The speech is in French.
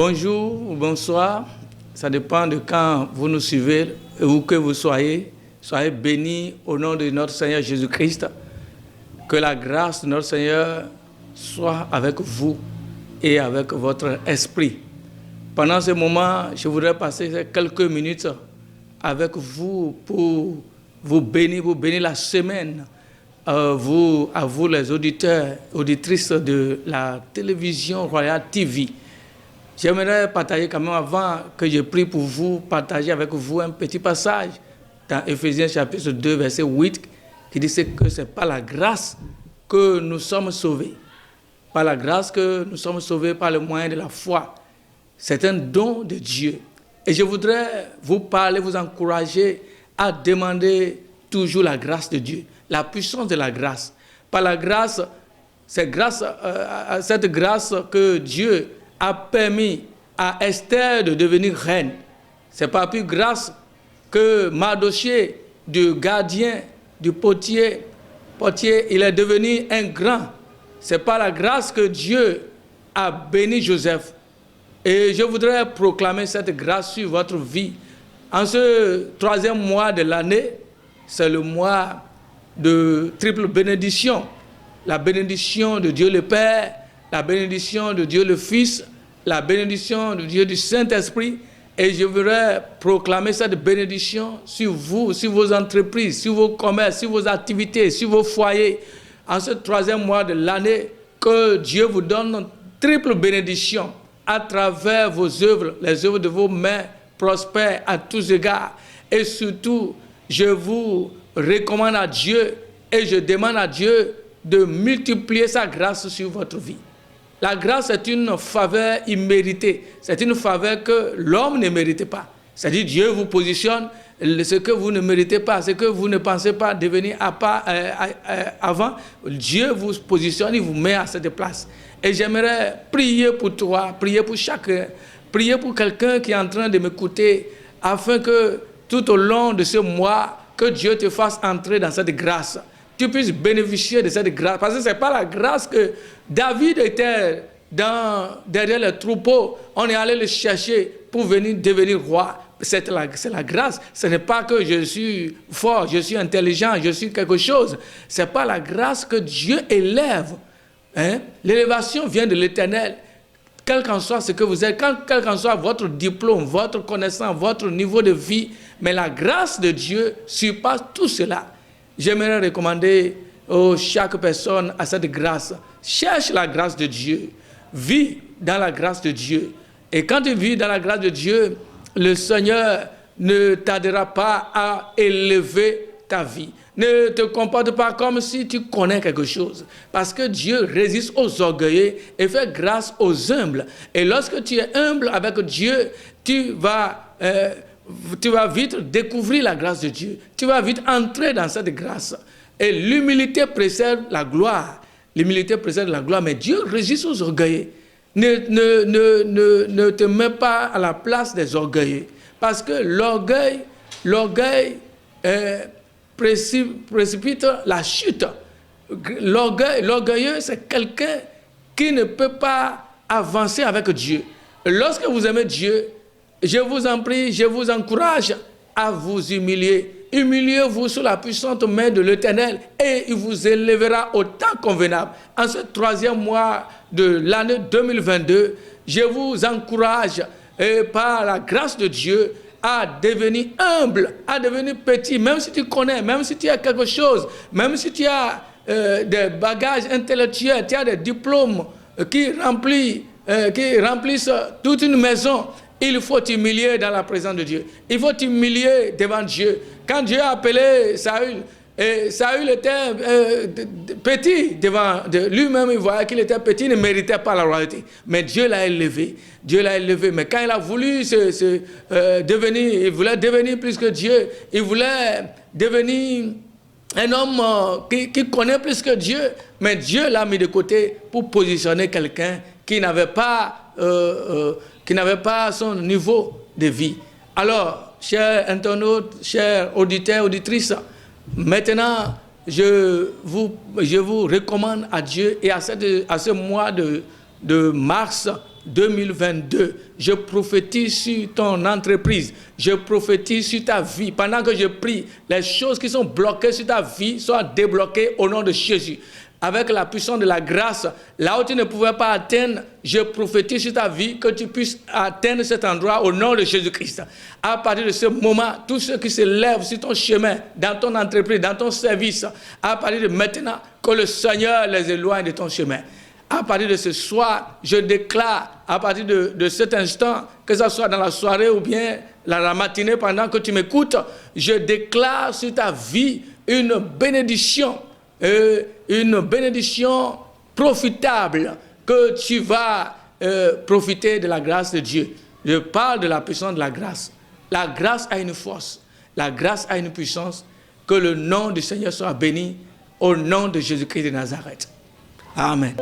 Bonjour ou bonsoir, ça dépend de quand vous nous suivez, où que vous soyez. Soyez bénis au nom de notre Seigneur Jésus-Christ. Que la grâce de notre Seigneur soit avec vous et avec votre esprit. Pendant ce moment, je voudrais passer quelques minutes avec vous pour vous bénir la semaine. À vous les auditeurs, auditrices de la télévision Royal TV. J'aimerais partager quand même, avant que je prie pour vous, partager avec vous un petit passage dans Éphésiens chapitre 2, verset 8, qui dit que c'est par la grâce que nous sommes sauvés. Par la grâce que nous sommes sauvés par le moyen de la foi. C'est un don de Dieu. Et je voudrais vous parler, vous encourager à demander toujours la grâce de Dieu, la puissance de la grâce. Par la grâce, c'est grâce à cette grâce que Dieu a permis à Esther de devenir reine. C'est par plus grâce que Mardochée, du gardien, du potier, il est devenu un grand. C'est par la grâce que Dieu a béni Joseph. Et je voudrais proclamer cette grâce sur votre vie. En ce 3e mois de l'année, c'est le mois de triple bénédiction. La bénédiction de Dieu le Père, la bénédiction de Dieu le Fils, la bénédiction de Dieu du Saint-Esprit. Et je voudrais proclamer cette bénédiction sur vous, sur vos entreprises, sur vos commerces, sur vos activités, sur vos foyers. En ce 3e mois de l'année, que Dieu vous donne une triple bénédiction à travers vos œuvres, les œuvres de vos mains prospèrent à tous égards. Et surtout, je vous recommande à Dieu et je demande à Dieu de multiplier sa grâce sur votre vie. La grâce est une faveur imméritée. C'est une faveur que l'homme ne mérite pas. C'est-à-dire Dieu vous positionne ce que vous ne méritez pas, ce que vous ne pensez pas devenir avant. Dieu vous positionne, il vous met à cette place. Et j'aimerais prier pour toi, prier pour chacun, prier pour quelqu'un qui est en train de m'écouter, afin que tout au long de ce mois, que Dieu te fasse entrer dans cette grâce. Tu puisses bénéficier de cette grâce. Parce que ce n'est pas la grâce que David était derrière le troupeau. On est allé le chercher pour venir devenir roi. C'est la grâce. Ce n'est pas que je suis fort, je suis intelligent, je suis quelque chose. Ce n'est pas la grâce que Dieu élève. Hein? L'élévation vient de l'Éternel. Quel qu'en soit ce que vous êtes, quel qu'en soit votre diplôme, votre connaissance, votre niveau de vie, mais la grâce de Dieu surpasse tout cela. J'aimerais recommander chaque personne à cette grâce. Cherche la grâce de Dieu. Vis dans la grâce de Dieu. Et quand tu vis dans la grâce de Dieu, le Seigneur ne t'aidera pas à élever ta vie. Ne te comporte pas comme si tu connais quelque chose. Parce que Dieu résiste aux orgueilleux et fait grâce aux humbles. Et lorsque tu es humble avec Dieu, tu vas vite découvrir la grâce de Dieu. Tu vas vite entrer dans cette grâce. Et l'humilité précède la gloire. L'humilité précède la gloire, mais Dieu résiste aux orgueilleux. Ne te mets pas à la place des orgueilleux. Parce que l'orgueil précipite la chute. L'orgueilleux, c'est quelqu'un qui ne peut pas avancer avec Dieu. Lorsque vous aimez Dieu, je vous en prie, je vous encourage à vous humilier. Humiliez-vous sous la puissante main de l'Éternel et il vous élèvera au temps convenable. En ce 3e mois de l'année 2022, je vous encourage par la grâce de Dieu à devenir humble, à devenir petit, même si tu connais, même si tu as quelque chose, même si tu as des bagages intellectuels, tu as des diplômes qui remplissent toute une maison. Il faut t'humilier dans la présence de Dieu. Il faut t'humilier devant Dieu. Quand Dieu a appelé Saül, Saül était petit devant lui-même, il voyait qu'il était petit, il ne méritait pas la royauté. Mais Dieu l'a élevé. Dieu l'a élevé. Mais quand il a voulu devenir, il voulait devenir plus que Dieu. Il voulait devenir un homme qui connaît plus que Dieu. Mais Dieu l'a mis de côté pour positionner quelqu'un qui n'avait pas son niveau de vie. Alors, chers internautes, chers auditeurs, auditrices, maintenant, je vous recommande à Dieu et à ce mois de mars 2022. Je prophétise sur ton entreprise. Je prophétise sur ta vie. Pendant que je prie, les choses qui sont bloquées sur ta vie soient débloquées au nom de Jésus. Avec la puissance de la grâce, là où tu ne pouvais pas atteindre, je prophétise sur ta vie que tu puisses atteindre cet endroit au nom de Jésus-Christ. À partir de ce moment, tous ceux qui se lèvent sur ton chemin, dans ton entreprise, dans ton service, à partir de maintenant, que le Seigneur les éloigne de ton chemin. À partir de ce soir, je déclare, à partir de cet instant, que ce soit dans la soirée ou bien la matinée pendant que tu m'écoutes, je déclare sur ta vie une bénédiction profitable, que tu vas profiter de la grâce de Dieu. Je parle de la puissance de la grâce. La grâce a une force, la grâce a une puissance. Que le nom du Seigneur soit béni au nom de Jésus-Christ de Nazareth. Amen.